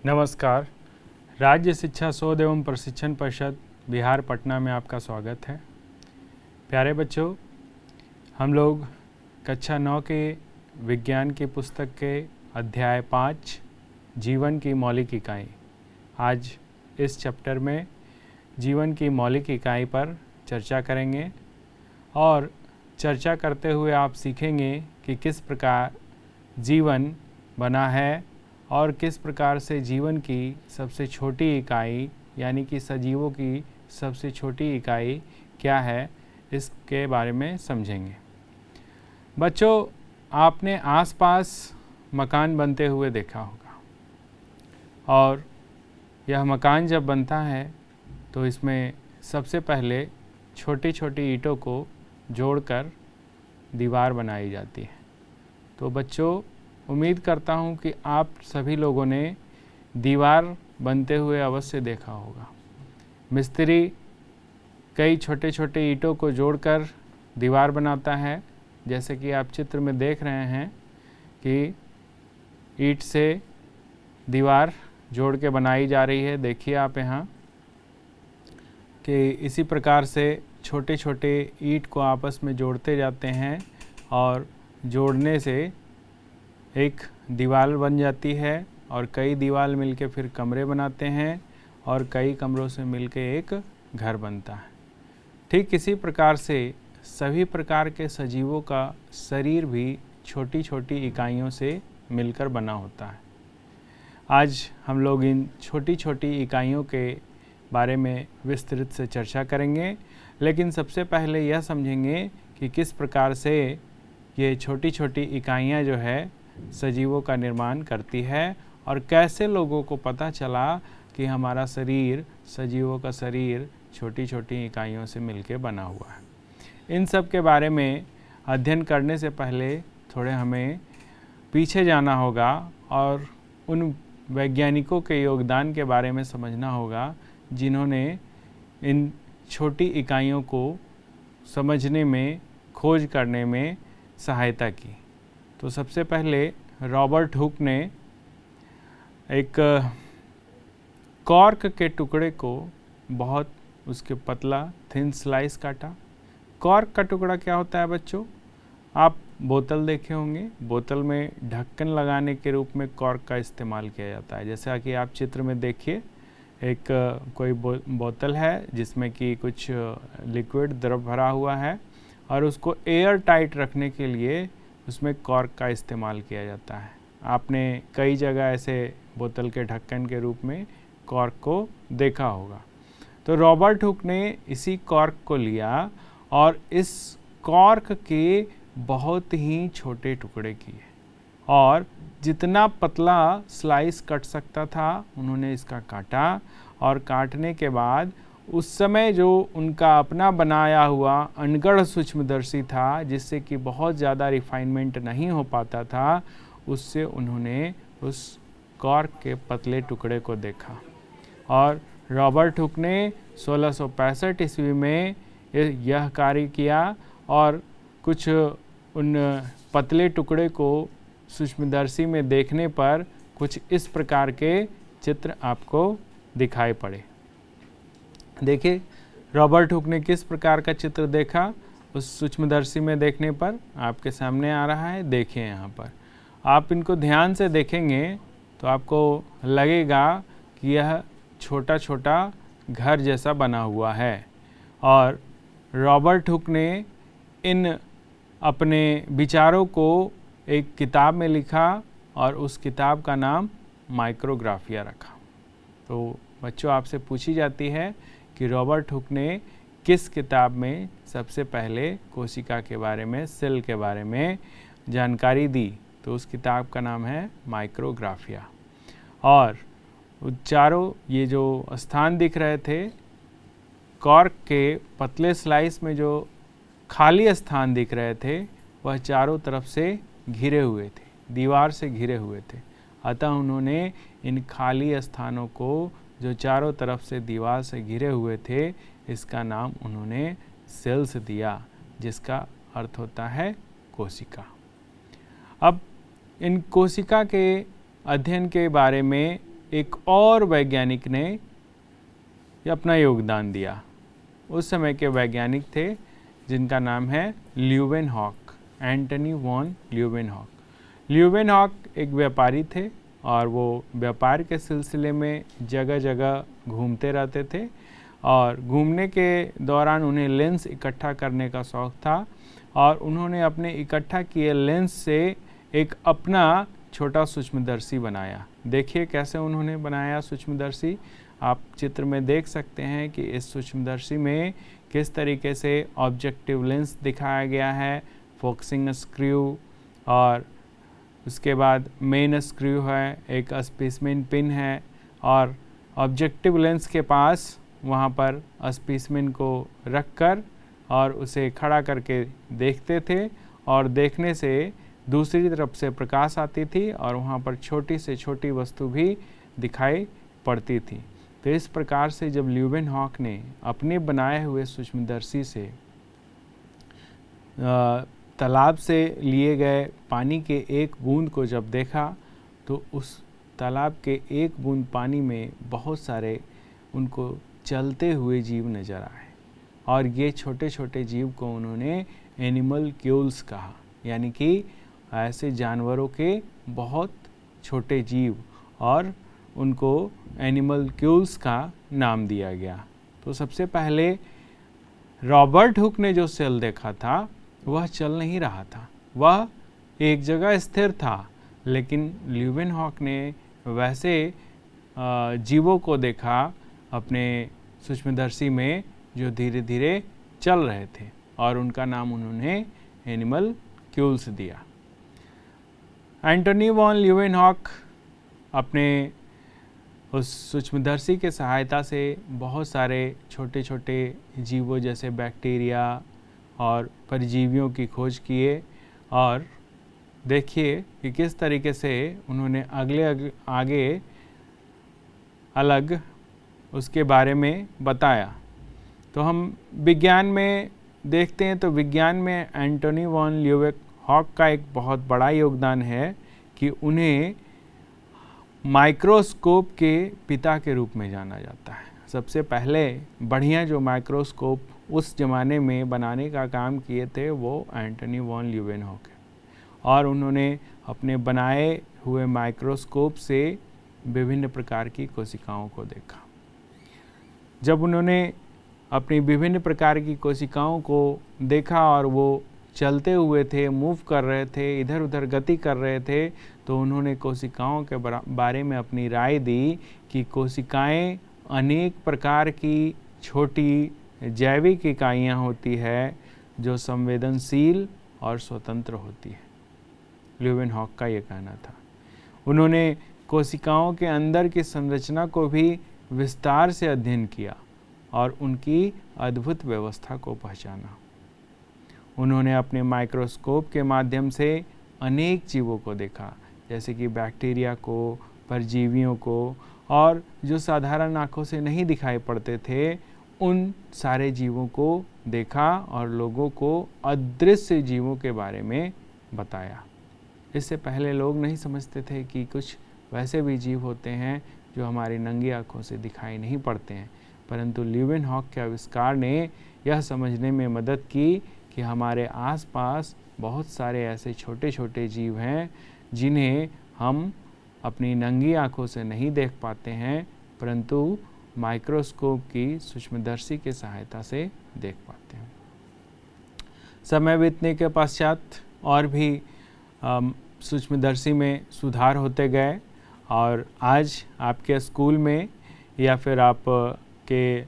नमस्कार। राज्य शिक्षा शोध एवं प्रशिक्षण परिषद बिहार पटना में आपका स्वागत है। प्यारे बच्चों, हम लोग कक्षा 9 के विज्ञान की पुस्तक के अध्याय 5 जीवन की मौलिक इकाई, आज इस चैप्टर में जीवन की मौलिक इकाई पर चर्चा करेंगे और चर्चा करते हुए आप सीखेंगे कि किस प्रकार जीवन बना है और किस प्रकार से जीवन की सबसे छोटी इकाई यानी कि सजीवों की सबसे छोटी इकाई क्या है, इसके बारे में समझेंगे। बच्चों, आपने आसपास मकान बनते हुए देखा होगा और यह मकान जब बनता है तो इसमें सबसे पहले छोटी छोटी ईंटों को जोड़कर दीवार बनाई जाती है। तो बच्चों, उम्मीद करता हूँ कि आप सभी लोगों ने दीवार बनते हुए अवश्य देखा होगा। मिस्त्री कई छोटे छोटे ईंटों को जोड़कर दीवार बनाता है, जैसे कि आप चित्र में देख रहे हैं कि ईंट से दीवार जोड़ के बनाई जा रही है। देखिए आप यहाँ कि इसी प्रकार से छोटे छोटे ईंट को आपस में जोड़ते जाते हैं और जोड़ने से एक दीवार बन जाती है और कई दीवार मिलके फिर कमरे बनाते हैं और कई कमरों से मिलके एक घर बनता है। ठीक इसी प्रकार से सभी प्रकार के सजीवों का शरीर भी छोटी छोटी इकाइयों से मिलकर बना होता है। आज हम लोग इन छोटी छोटी इकाइयों के बारे में विस्तृत से चर्चा करेंगे, लेकिन सबसे पहले यह समझेंगे कि किस प्रकार से ये छोटी छोटी इकाइयाँ जो है सजीवों का निर्माण करती है और कैसे लोगों को पता चला कि हमारा शरीर, सजीवों का शरीर छोटी छोटी इकाइयों से मिलकर बना हुआ है। इन सब के बारे में अध्ययन करने से पहले थोड़े हमें पीछे जाना होगा और उन वैज्ञानिकों के योगदान के बारे में समझना होगा जिन्होंने इन छोटी इकाइयों को समझने में, खोज करने में सहायता की। तो सबसे पहले रॉबर्ट हुक ने एक कॉर्क के टुकड़े को बहुत उसके पतला थिन स्लाइस काटा। कॉर्क का टुकड़ा क्या होता है बच्चों? आप बोतल देखे होंगे, बोतल में ढक्कन लगाने के रूप में कॉर्क का इस्तेमाल किया जाता है। जैसा कि आप चित्र में देखिए, एक कोई बोतल है जिसमें कि कुछ लिक्विड द्रव भरा हुआ है और उसको एयर टाइट रखने के लिए उसमें कॉर्क का इस्तेमाल किया जाता है। आपने कई जगह ऐसे बोतल के ढक्कन के रूप में कॉर्क को देखा होगा। तो रॉबर्ट हुक ने इसी कॉर्क को लिया और इस कॉर्क के बहुत ही छोटे टुकड़े किए और जितना पतला स्लाइस कट सकता था उन्होंने इसका काटा और काटने के बाद उस समय जो उनका अपना बनाया हुआ अनगढ़ सूक्ष्मदर्शी था, जिससे कि बहुत ज़्यादा रिफाइनमेंट नहीं हो पाता था, उससे उन्होंने उस कॉर्क के पतले टुकड़े को देखा और रॉबर्ट हुक ने 1665 ईस्वी में यह कार्य किया और कुछ उन पतले टुकड़े को सूक्ष्मदर्शी में देखने पर कुछ इस प्रकार के चित्र आपको दिखाई पड़े। देखिए रॉबर्ट हुक ने किस प्रकार का चित्र देखा उस सूक्ष्मदर्शी में देखने पर आपके सामने आ रहा है। देखिए यहाँ पर आप इनको ध्यान से देखेंगे तो आपको लगेगा कि यह छोटा छोटा घर जैसा बना हुआ है और रॉबर्ट हुक ने इन अपने विचारों को एक किताब में लिखा और उस किताब का नाम माइक्रोग्राफिया रखा। तो बच्चों, आपसे पूछी जाती है कि रॉबर्ट हुक ने किस किताब में सबसे पहले कोशिका के बारे में, सेल के बारे में जानकारी दी, तो उस किताब का नाम है माइक्रोग्राफिया। और चारों ये जो स्थान दिख रहे थे कॉर्क के पतले स्लाइस में, जो खाली स्थान दिख रहे थे वह चारों तरफ से घिरे हुए थे, दीवार से घिरे हुए थे। अतः उन्होंने इन खाली स्थानों को जो चारों तरफ से दीवार से घिरे हुए थे, इसका नाम उन्होंने सेल्स दिया, जिसका अर्थ होता है कोशिका। अब इन कोशिका के अध्ययन के बारे में एक और वैज्ञानिक ने अपना योगदान दिया। उस समय के वैज्ञानिक थे जिनका नाम है Leeuwenhoek, Antony von Leeuwenhoek. Leeuwenhoek एक व्यापारी थे और वो व्यापार के सिलसिले में जगह जगह घूमते रहते थे और घूमने के दौरान उन्हें लेंस इकट्ठा करने का शौक़ था और उन्होंने अपने इकट्ठा किए लेंस से एक अपना छोटा सूक्ष्मदर्शी बनाया। देखिए कैसे उन्होंने बनाया सूक्ष्मदर्शी। आप चित्र में देख सकते हैं कि इस सूक्ष्मदर्शी में किस तरीके से ऑब्जेक्टिव लेंस दिखाया गया है, फोकसिंग स्क्रू और उसके बाद मेन स्क्रू है, एक स्पेसमेन पिन है और ऑब्जेक्टिव लेंस के पास वहाँ पर स्पेसमेन को रखकर और उसे खड़ा करके देखते थे और देखने से दूसरी तरफ से प्रकाश आती थी और वहाँ पर छोटी से छोटी वस्तु भी दिखाई पड़ती थी। तो इस प्रकार से जब ल्यूवेनहॉक ने अपने बनाए हुए सूक्ष्मदर्शी से तालाब से लिए गए पानी के एक बूंद को जब देखा तो उस तालाब के एक बूंद पानी में बहुत सारे उनको चलते हुए जीव नज़र आए और ये छोटे छोटे जीव को उन्होंने एनिमल्क्यूल्स कहा, यानी कि ऐसे जानवरों के बहुत छोटे जीव, और उनको एनिमल्क्यूल्स का नाम दिया गया। तो सबसे पहले रॉबर्ट हुक ने जो सेल देखा था वह चल नहीं रहा था, वह एक जगह स्थिर था, लेकिन ल्यूवेनहॉक ने वैसे जीवों को देखा अपने सूक्ष्मदर्शी में जो धीरे धीरे चल रहे थे और उनका नाम उन्होंने एनिमल्क्यूल्स दिया। एंटनी वॉन ल्यूवेनहॉक अपने उस सूक्ष्मदर्शी के सहायता से बहुत सारे छोटे छोटे जीवों जैसे बैक्टीरिया और परजीवियों की खोज किए और देखिए कि किस तरीके से उन्होंने आगे अलग उसके बारे में बताया। तो हम विज्ञान में देखते हैं तो विज्ञान में एंटनी वॉन ल्यूवेनहॉक का एक बहुत बड़ा योगदान है कि उन्हें माइक्रोस्कोप के पिता के रूप में जाना जाता है। सबसे पहले बढ़िया जो माइक्रोस्कोप उस ज़माने में बनाने का काम किए थे वो एंटनी वॉन ल्यूवेनहॉक है और उन्होंने अपने बनाए हुए माइक्रोस्कोप से विभिन्न प्रकार की कोशिकाओं को देखा। जब उन्होंने अपनी विभिन्न प्रकार की कोशिकाओं को देखा और वो चलते हुए थे, मूव कर रहे थे, इधर उधर गति कर रहे थे, तो उन्होंने कोशिकाओं के बारे में अपनी राय दी कि कोशिकाएं अनेक प्रकार की छोटी जैविक इकाइयाँ होती है जो संवेदनशील और स्वतंत्र होती है। ल्यूवेनहॉक का ये कहना था। उन्होंने कोशिकाओं के अंदर की संरचना को भी विस्तार से अध्ययन किया और उनकी अद्भुत व्यवस्था को पहचाना। उन्होंने अपने माइक्रोस्कोप के माध्यम से अनेक जीवों को देखा, जैसे कि बैक्टीरिया को, परजीवियों को, और जो साधारण आँखों से नहीं दिखाई पड़ते थे उन सारे जीवों को देखा और लोगों को अदृश्य जीवों के बारे में बताया। इससे पहले लोग नहीं समझते थे कि कुछ वैसे भी जीव होते हैं जो हमारी नंगी आँखों से दिखाई नहीं पड़ते हैं, परंतु ल्यूवेनहॉक के आविष्कार ने यह समझने में मदद की कि हमारे आसपास बहुत सारे ऐसे छोटे छोटे जीव हैं जिन्हें हम अपनी नंगी आँखों से नहीं देख पाते हैं, परंतु माइक्रोस्कोप की सूक्ष्मदर्शी की सहायता से देख पाते हैं। समय बीतने के पश्चात और भी सूक्ष्मदर्शी में सुधार होते गए और आज आपके स्कूल में या फिर आप के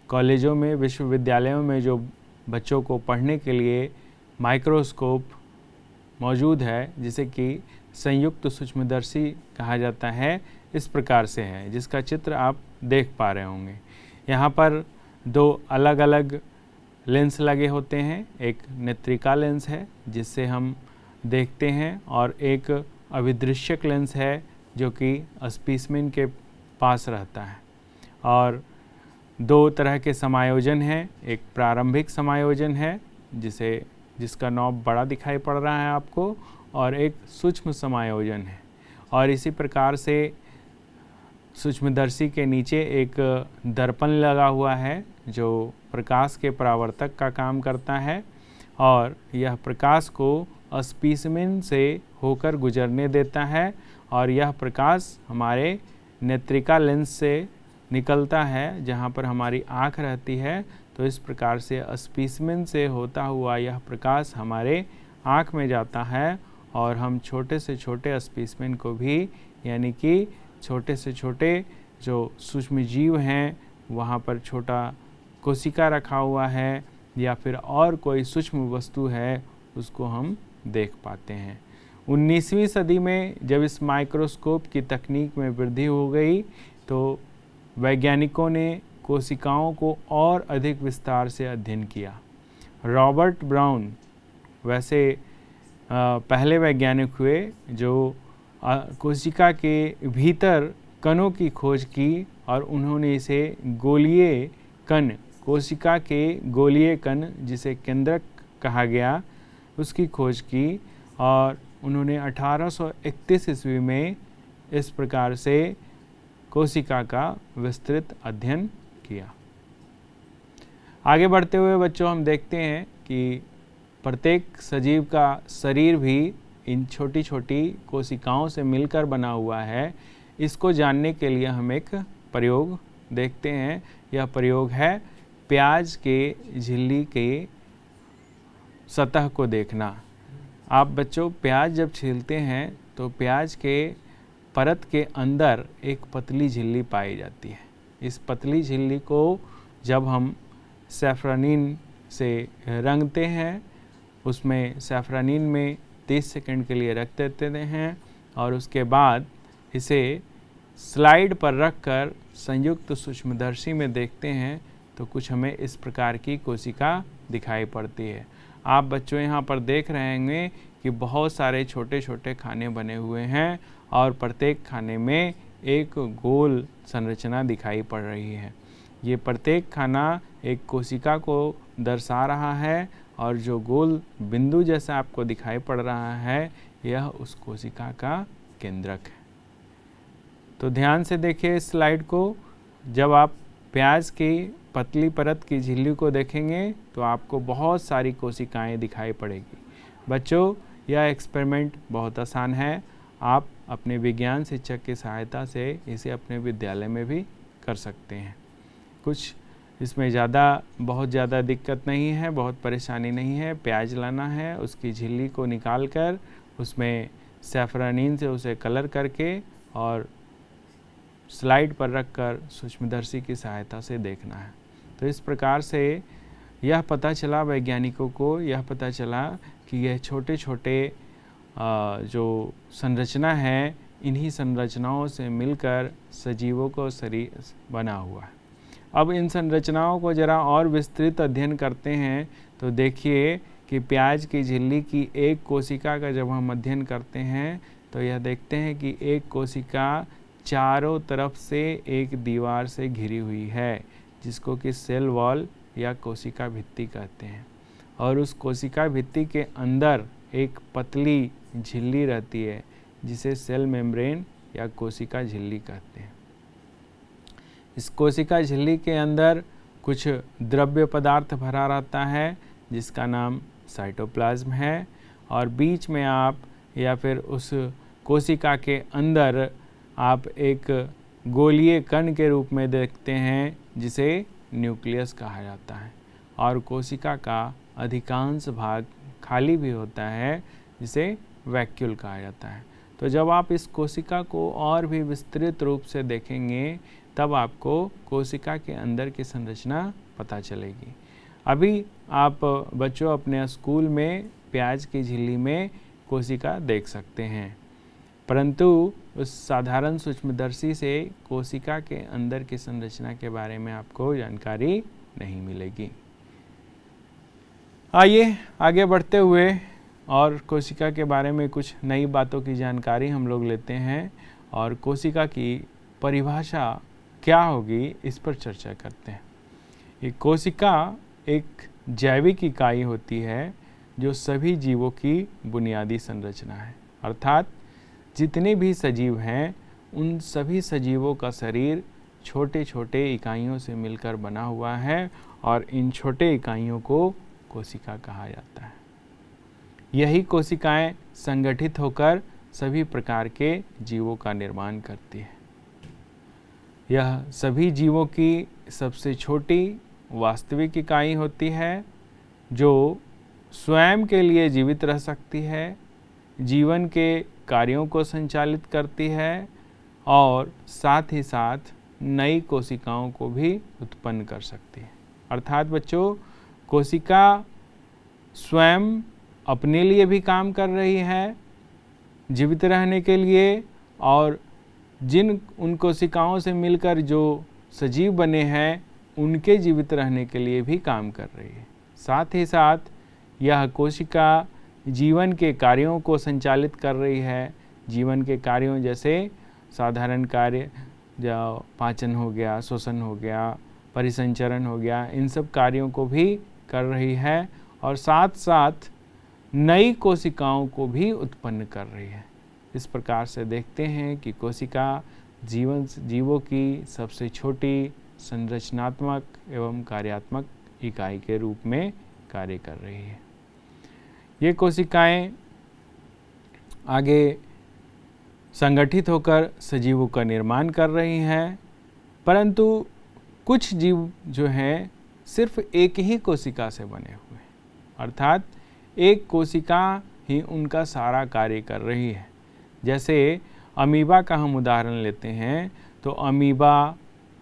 कॉलेजों में, विश्वविद्यालयों में जो बच्चों को पढ़ने के लिए माइक्रोस्कोप मौजूद है, जिसे कि संयुक्त सूक्ष्मदर्शी कहा जाता है, इस प्रकार से है, जिसका चित्र आप देख पा रहे होंगे। यहाँ पर दो अलग अलग लेंस लगे होते हैं, एक नेत्रिका लेंस है जिससे हम देखते हैं और एक अभिदृश्यक लेंस है जो कि स्पेसिमेन के पास रहता है। और दो तरह के समायोजन हैं, एक प्रारंभिक समायोजन है जिसका नॉब बड़ा दिखाई पड़ रहा है आपको, और एक सूक्ष्म समायोजन है। और इसी प्रकार से सूक्ष्मदर्शी के नीचे एक दर्पण लगा हुआ है जो प्रकाश के परावर्तक का काम करता है और यह प्रकाश को स्पेसिमेन से होकर गुजरने देता है और यह प्रकाश हमारे नेत्रिका लेंस से निकलता है जहाँ पर हमारी आँख रहती है। तो इस प्रकार से स्पेसिमेन से होता हुआ यह प्रकाश हमारे आँख में जाता है और हम छोटे से छोटे स्पेसिमेन को भी, यानी कि छोटे से छोटे जो सूक्ष्म जीव हैं, वहाँ पर छोटा कोशिका रखा हुआ है या फिर और कोई सूक्ष्म वस्तु है, उसको हम देख पाते हैं। 19वीं सदी में जब इस माइक्रोस्कोप की तकनीक में वृद्धि हो गई तो वैज्ञानिकों ने कोशिकाओं को और अधिक विस्तार से अध्ययन किया। रॉबर्ट ब्राउन वैसे पहले वैज्ञानिक हुए जो कोशिका के भीतर कणों की खोज की और उन्होंने इसे गोलीय कण, कोशिका के गोलीय कण जिसे केंद्रक कहा गया, उसकी खोज की और उन्होंने 1831 ईस्वी में इस प्रकार से कोशिका का विस्तृत अध्ययन किया। आगे बढ़ते हुए बच्चों हम देखते हैं कि प्रत्येक सजीव का शरीर भी इन छोटी छोटी कोशिकाओं से मिलकर बना हुआ है। इसको जानने के लिए हम एक प्रयोग देखते हैं। यह प्रयोग है प्याज के झिल्ली के सतह को देखना। आप बच्चों प्याज जब छीलते हैं तो प्याज के परत के अंदर एक पतली झिल्ली पाई जाती है। इस पतली झिल्ली को जब हम सैफरानीन से रंगते हैं, उसमें सैफरानीन में 30 सेकंड के लिए रख देते हैं और उसके बाद इसे स्लाइड पर रखकर संयुक्त सूक्ष्मदर्शी में देखते हैं तो कुछ हमें इस प्रकार की कोशिका दिखाई पड़ती है। आप बच्चों यहाँ पर देख रहे होंगे कि बहुत सारे छोटे छोटे खाने बने हुए हैं और प्रत्येक खाने में एक गोल संरचना दिखाई पड़ रही है। ये प्रत्येक खाना एक कोशिका को दर्शा रहा है और जो गोल बिंदु जैसा आपको दिखाई पड़ रहा है, यह उस कोशिका का केंद्रक है। तो ध्यान से देखिए इस स्लाइड को। जब आप प्याज की पतली परत की झिल्ली को देखेंगे तो आपको बहुत सारी कोशिकाएं दिखाई पड़ेगी। बच्चों, यह एक्सपेरिमेंट बहुत आसान है। आप अपने विज्ञान शिक्षक की सहायता से इसे अपने विद्यालय में भी कर सकते हैं। कुछ इसमें बहुत ज़्यादा दिक्कत नहीं है, बहुत परेशानी नहीं है। प्याज लाना है, उसकी झिल्ली को निकाल कर उसमें सैफरानीन से उसे कलर करके और स्लाइड पर रखकर सूक्ष्मदर्शी की सहायता से देखना है। तो इस प्रकार से यह पता चला वैज्ञानिकों को, यह पता चला कि यह छोटे छोटे जो संरचना है, इन्हीं संरचनाओं से मिलकर सजीवों को शरीर बना हुआ है। अब इन संरचनाओं को ज़रा और विस्तृत अध्ययन करते हैं तो देखिए कि प्याज की झिल्ली की एक कोशिका का जब हम अध्ययन करते हैं तो यह देखते हैं कि एक कोशिका चारों तरफ से एक दीवार से घिरी हुई है, जिसको कि सेल वॉल या कोशिका भित्ति कहते हैं। और उस कोशिका भित्ति के अंदर एक पतली झिल्ली रहती है जिसे सेल मेम्ब्रेन या कोशिका झिल्ली कहते हैं। इस कोशिका झिल्ली के अंदर कुछ द्रव्य पदार्थ भरा रहता है जिसका नाम साइटोप्लाज्म है और बीच में आप या फिर उस कोशिका के अंदर आप एक गोलीय कण के रूप में देखते हैं जिसे न्यूक्लियस कहा जाता है और कोशिका का अधिकांश भाग खाली भी होता है जिसे वैक्यूल कहा जाता है। तो जब आप इस कोशिका को और भी विस्तृत रूप से देखेंगे तब आपको कोशिका के अंदर की संरचना पता चलेगी। अभी आप बच्चों अपने स्कूल में प्याज की झिल्ली में कोशिका देख सकते हैं, परंतु उस साधारण सूक्ष्मदर्शी से कोशिका के अंदर की संरचना के बारे में आपको जानकारी नहीं मिलेगी। आइए आगे बढ़ते हुए और कोशिका के बारे में कुछ नई बातों की जानकारी हम लोग लेते हैं और कोशिका की परिभाषा क्या होगी इस पर चर्चा करते हैं। ये कोशिका एक जैविक इकाई होती है जो सभी जीवों की बुनियादी संरचना है, अर्थात जितने भी सजीव हैं उन सभी सजीवों का शरीर छोटे छोटे इकाइयों से मिलकर बना हुआ है और इन छोटे इकाइयों को कोशिका कहा जाता है। यही कोशिकाएं संगठित होकर सभी प्रकार के जीवों का निर्माण करती है। यह सभी जीवों की सबसे छोटी वास्तविक इकाई होती है जो स्वयं के लिए जीवित रह सकती है, जीवन के कार्यों को संचालित करती है और साथ ही साथ नई कोशिकाओं को भी उत्पन्न कर सकती है। अर्थात बच्चों, कोशिका स्वयं अपने लिए भी काम कर रही है जीवित रहने के लिए, और उन कोशिकाओं से मिलकर जो सजीव बने हैं उनके जीवित रहने के लिए भी काम कर रही है। साथ ही साथ यह कोशिका जीवन के कार्यों को संचालित कर रही है। जीवन के कार्यों जैसे साधारण कार्य, जो पाचन हो गया, श्वसन हो गया, परिसंचरण हो गया, इन सब कार्यों को भी कर रही है और साथ साथ नई कोशिकाओं को भी उत्पन्न कर रही है। इस प्रकार से देखते हैं कि कोशिका जीवों की सबसे छोटी संरचनात्मक एवं कार्यात्मक इकाई के रूप में कार्य कर रही है। ये कोशिकाएं आगे संगठित होकर सजीवों का निर्माण कर रही हैं, परंतु कुछ जीव जो हैं सिर्फ एक ही कोशिका से बने हुए हैं, अर्थात एक कोशिका ही उनका सारा कार्य कर रही है। जैसे अमीबा का हम उदाहरण लेते हैं तो अमीबा,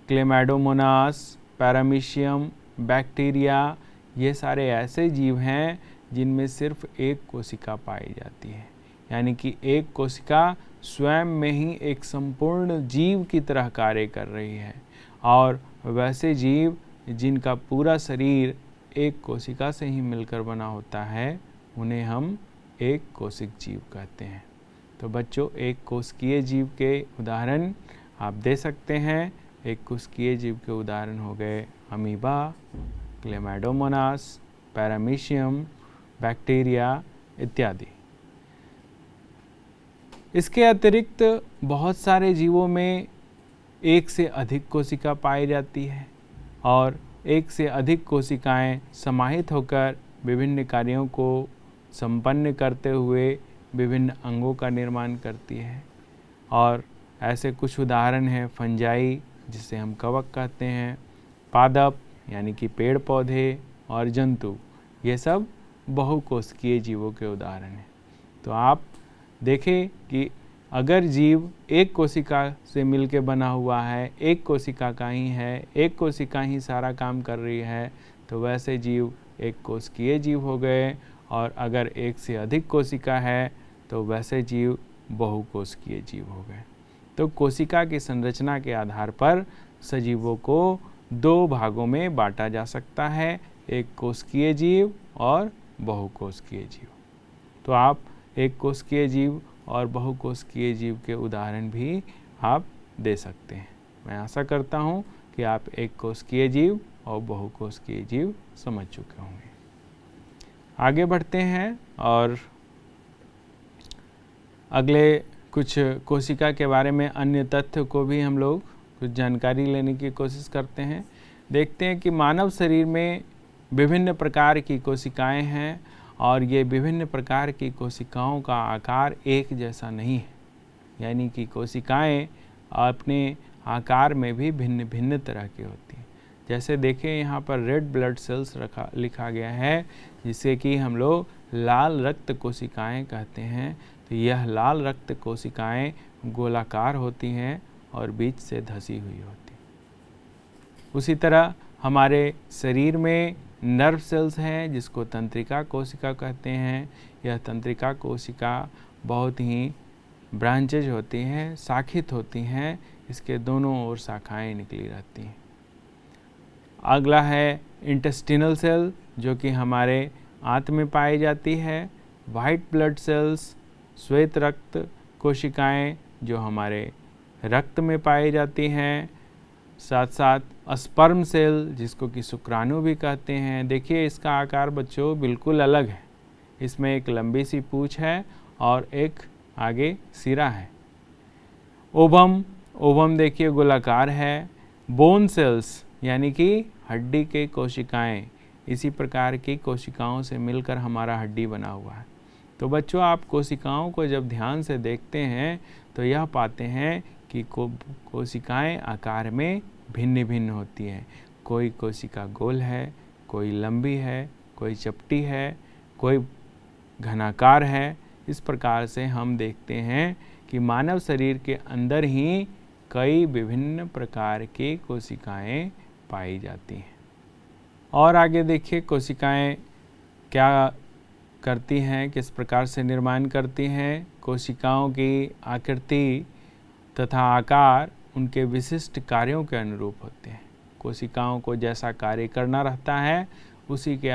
क्लेमाइडोमोनास, पैरामीशियम, बैक्टीरिया, ये सारे ऐसे जीव हैं जिनमें सिर्फ एक कोशिका पाई जाती है, यानी कि एक कोशिका स्वयं में ही एक संपूर्ण जीव की तरह कार्य कर रही है। और वैसे जीव जिनका पूरा शरीर एक कोशिका से ही मिलकर बना होता है उन्हें हम एक कोशिक जीव कहते हैं। तो बच्चों, एक कोशिकीय जीव के उदाहरण आप दे सकते हैं। एक कोशिकीय जीव के उदाहरण हो गए अमीबा, क्लेमाइडोमोनास, पैरामीशियम, बैक्टीरिया इत्यादि। इसके अतिरिक्त बहुत सारे जीवों में एक से अधिक कोशिका पाई जाती है और एक से अधिक कोशिकाएं समाहित होकर विभिन्न कार्यों को संपन्न करते हुए विभिन्न अंगों का निर्माण करती है। और ऐसे कुछ उदाहरण हैं फंजाई, जिसे हम कवक कहते हैं, पादप यानी कि पेड़ पौधे, और जंतु, ये सब बहुकोशिकीय जीवों के उदाहरण हैं। तो आप देखें कि अगर जीव एक कोशिका से मिलकर बना हुआ है, एक कोशिका का ही है, एक कोशिका ही सारा काम कर रही है, तो वैसे जीव एक कोशिकीय जीव हो गए। और अगर एक से अधिक कोशिका है तो वैसे जीव बहुकोशिकीय जीव हो गए। तो कोशिका की संरचना के आधार पर सजीवों को दो भागों में बांटा जा सकता है, एक कोशिकीय जीव और बहुकोशिकीय जीव। तो आप एक कोशिकीय जीव और बहुकोशिकीय जीव के उदाहरण भी आप दे सकते हैं। मैं आशा करता हूँ कि आप एक कोशिकीय जीव और बहुकोशिकीय जीव समझ चुके होंगे। आगे बढ़ते हैं और अगले कुछ कोशिका के बारे में अन्य तथ्य को भी हम लोग कुछ जानकारी लेने की कोशिश करते हैं। देखते हैं कि मानव शरीर में विभिन्न प्रकार की कोशिकाएं हैं और ये विभिन्न प्रकार की कोशिकाओं का आकार एक जैसा नहीं है, यानी कि कोशिकाएं अपने आकार में भी भिन्न भिन्न तरह की होती हैं। जैसे देखें यहाँ पर रेड ब्लड सेल्स लिखा गया है, जिसे कि हम लोग लाल रक्त कोशिकाएं कहते हैं। तो यह लाल रक्त कोशिकाएं गोलाकार होती हैं और बीच से धसी हुई होती। उसी तरह हमारे शरीर में नर्व सेल्स हैं जिसको तंत्रिका कोशिका कहते हैं। यह तंत्रिका कोशिका बहुत ही ब्रांचेज होती हैं, शाखित होती हैं, इसके दोनों ओर शाखाएं निकली रहती हैं। अगला है इंटेस्टिनल सेल, जो कि हमारे आंत में पाई जाती है। वाइट ब्लड सेल्स, श्वेत रक्त कोशिकाएं, जो हमारे रक्त में पाई जाती हैं। साथ साथ स्पर्म सेल, जिसको कि शुक्राणु भी कहते हैं। देखिए इसका आकार बच्चों बिल्कुल अलग है। इसमें एक लंबी सी पूंछ है और एक आगे सिरा है। ओवम, ओवम देखिए गोलाकार है। बोन सेल्स यानी कि हड्डी के कोशिकाएं, इसी प्रकार की कोशिकाओं से मिलकर हमारा हड्डी बना हुआ है। तो बच्चों, आप कोशिकाओं को जब ध्यान से देखते हैं तो यह पाते हैं कि कोशिकाएं आकार में भिन्न भिन्न होती हैं। कोई कोशिका गोल है, कोई लंबी है, कोई चपटी है, कोई घनाकार है। इस प्रकार से हम देखते हैं कि मानव शरीर के अंदर ही कई विभिन्न प्रकार की कोशिकाएं पाई जाती हैं। और आगे देखिए कोशिकाएं क्या करती हैं, किस प्रकार से निर्माण करती हैं। कोशिकाओं की आकृति तथा आकार उनके विशिष्ट कार्यों के अनुरूप होते हैं। कोशिकाओं को जैसा कार्य करना रहता है उसी के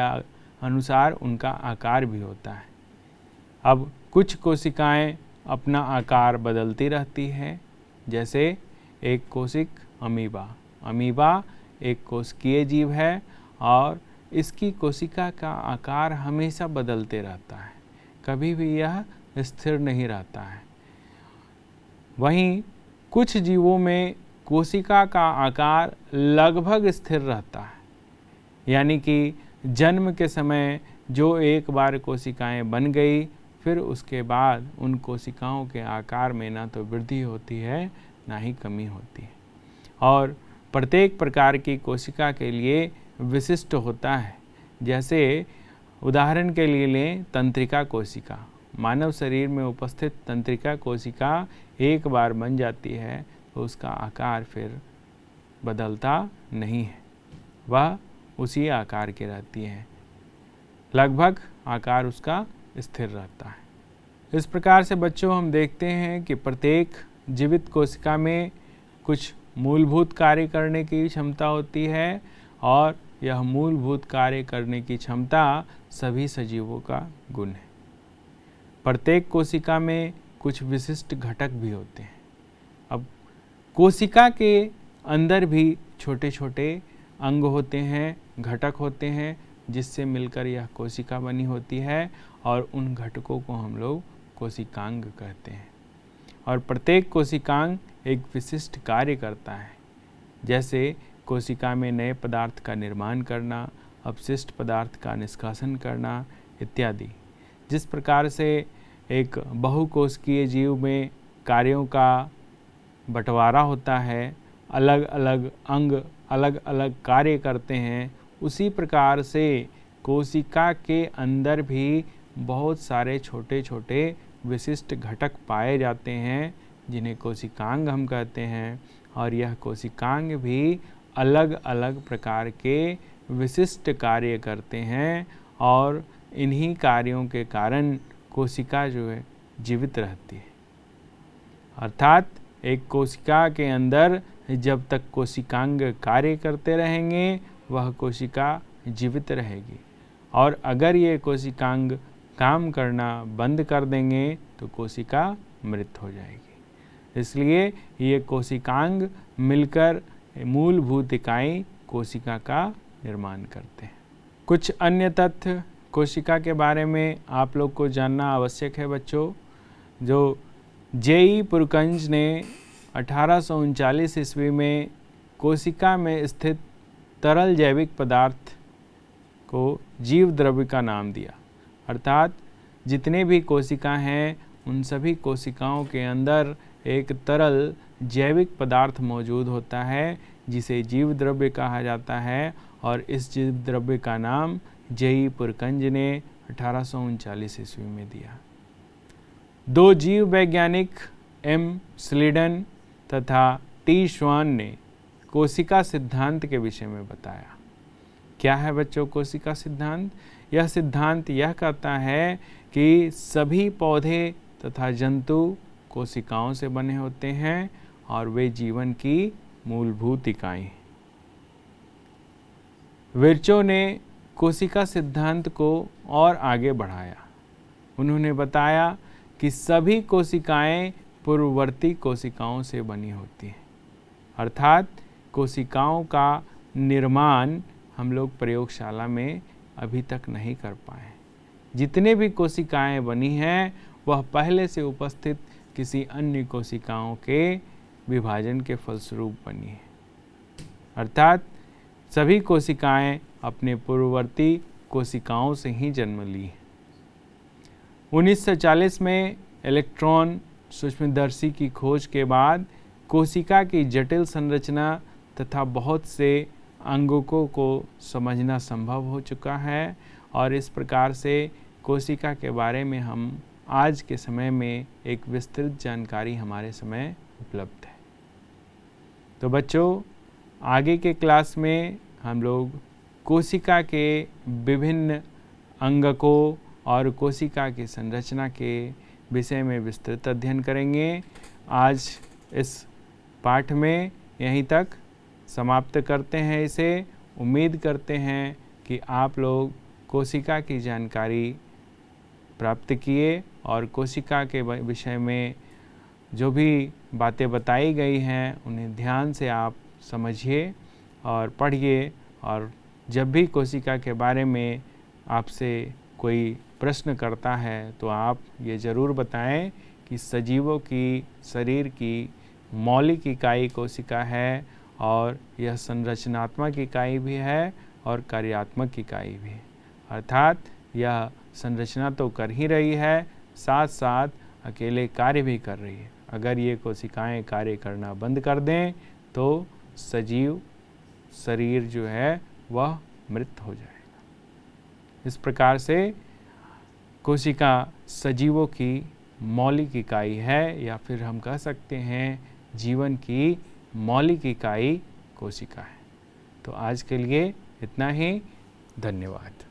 अनुसार उनका आकार भी होता है। अब कुछ कोशिकाएं अपना आकार बदलती रहती है, जैसे एक कोशिक अमीबा। अमीबा एक कोशिकीय जीव है और इसकी कोशिका का आकार हमेशा बदलते रहता है, कभी भी यह स्थिर नहीं रहता है। वहीं कुछ जीवों में कोशिका का आकार लगभग स्थिर रहता है, यानी कि जन्म के समय जो एक बार कोशिकाएं बन गई, फिर उसके बाद उन कोशिकाओं के आकार में ना तो वृद्धि होती है ना ही कमी होती है। और प्रत्येक प्रकार की कोशिका के लिए विशिष्ट होता है। जैसे उदाहरण के लिए लें तंत्रिका कोशिका। मानव शरीर में उपस्थित तंत्रिका कोशिका एक बार बन जाती है तो उसका आकार फिर बदलता नहीं है, वह उसी आकार की रहती है, लगभग आकार उसका स्थिर रहता है। इस प्रकार से बच्चों हम देखते हैं कि प्रत्येक जीवित कोशिका में कुछ मूलभूत कार्य करने की क्षमता होती है और यह मूलभूत कार्य करने की क्षमता सभी सजीवों का गुण है। प्रत्येक कोशिका में कुछ विशिष्ट घटक भी होते हैं। अब कोशिका के अंदर भी छोटे छोटे अंग होते हैं, घटक होते हैं, जिससे मिलकर यह कोशिका बनी होती है और उन घटकों को हम लोग कोशिकांग कहते हैं। और प्रत्येक कोशिकांग एक विशिष्ट कार्य करता है, जैसे कोशिका में नए पदार्थ का निर्माण करना, अपशिष्ट पदार्थ का निष्कासन करना इत्यादि। जिस प्रकार से एक बहुकोशिकीय जीव में कार्यों का बंटवारा होता है, अलग अलग अंग अलग अलग कार्य करते हैं, उसी प्रकार से कोशिका के अंदर भी बहुत सारे छोटे छोटे विशिष्ट घटक पाए जाते हैं, जिन्हें कोशिकांग हम कहते हैं। और यह कोशिकांग भी अलग अलग प्रकार के विशिष्ट कार्य करते हैं और इन्हीं कार्यों के कारण कोशिका जो है जीवित रहती है। अर्थात एक कोशिका के अंदर जब तक कोशिकांग कार्य करते रहेंगे वह कोशिका जीवित रहेगी, और अगर ये कोशिकांग काम करना बंद कर देंगे तो कोशिका मृत हो जाएगी। इसलिए ये कोशिकांग मिलकर मूलभूत इकाई कोशिका का निर्माण करते हैं। कुछ अन्य तथ्य कोशिका के बारे में आप लोग को जानना आवश्यक है बच्चों। जो जे.ई. पुरकंज ने 1839 ईस्वी में कोशिका में स्थित तरल जैविक पदार्थ को जीव द्रव्य का नाम दिया। अर्थात जितने भी कोशिका हैं उन सभी कोशिकाओं के अंदर एक तरल जैविक पदार्थ मौजूद होता है जिसे जीव द्रव्य कहा जाता है, और इस जीव द्रव्य का नाम जे.ई. पुरकंज ने 1839 ईस्वी में दिया। दो जीव वैज्ञानिक एम. स्लीडन तथा टी. श्वान ने कोशिका सिद्धांत के विषय में बताया। क्या है बच्चों कोशिका सिद्धांत? यह सिद्धांत यह कहता है कि सभी पौधे तथा जंतु कोशिकाओं से बने होते हैं और वे जीवन की मूलभूत इकाई हैं। विर्चो ने कोशिका सिद्धांत को और आगे बढ़ाया। उन्होंने बताया कि सभी कोशिकाएं पूर्ववर्ती कोशिकाओं से बनी होती हैं। अर्थात कोशिकाओं का निर्माण हम लोग प्रयोगशाला में अभी तक नहीं कर पाए। जितने भी कोशिकाएं बनी हैं वह पहले से उपस्थित किसी अन्य कोशिकाओं के विभाजन के फलस्वरूप बनी है। अर्थात सभी कोशिकाएं अपने पूर्ववर्ती कोशिकाओं से ही जन्म ली हैं। 1940 में इलेक्ट्रॉन सूक्ष्मदर्शी की खोज के बाद कोशिका की जटिल संरचना तथा बहुत से अंगों को समझना संभव हो चुका है और इस प्रकार से कोशिका के बारे में हम आज के समय में एक विस्तृत जानकारी हमारे समय उपलब्ध है। तो बच्चों, आगे के क्लास में हम लोग कोशिका के विभिन्न अंगकों और कोशिका की संरचना के विषय में विस्तृत अध्ययन करेंगे। आज इस पाठ में यहीं तक समाप्त करते हैं इसे। उम्मीद करते हैं कि आप लोग कोशिका की जानकारी प्राप्त किए और कोशिका के विषय में जो भी बातें बताई गई हैं उन्हें ध्यान से आप समझिए और पढ़िए। और जब भी कोशिका के बारे में आपसे कोई प्रश्न करता है तो आप ये ज़रूर बताएं कि सजीवों की शरीर की मौलिक इकाई कोशिका है और यह संरचनात्मक इकाई भी है और कार्यात्मक इकाई भी है। अर्थात यह संरचना तो कर ही रही है, साथ साथ अकेले कार्य भी कर रही है। अगर ये कोशिकाएं कार्य करना बंद कर दें तो सजीव शरीर जो है वह मृत हो जाएगा। इस प्रकार से कोशिका सजीवों की मौलिक इकाई है, या फिर हम कह सकते हैं जीवन की मौलिक इकाई कोशिका है। तो आज के लिए इतना ही। धन्यवाद।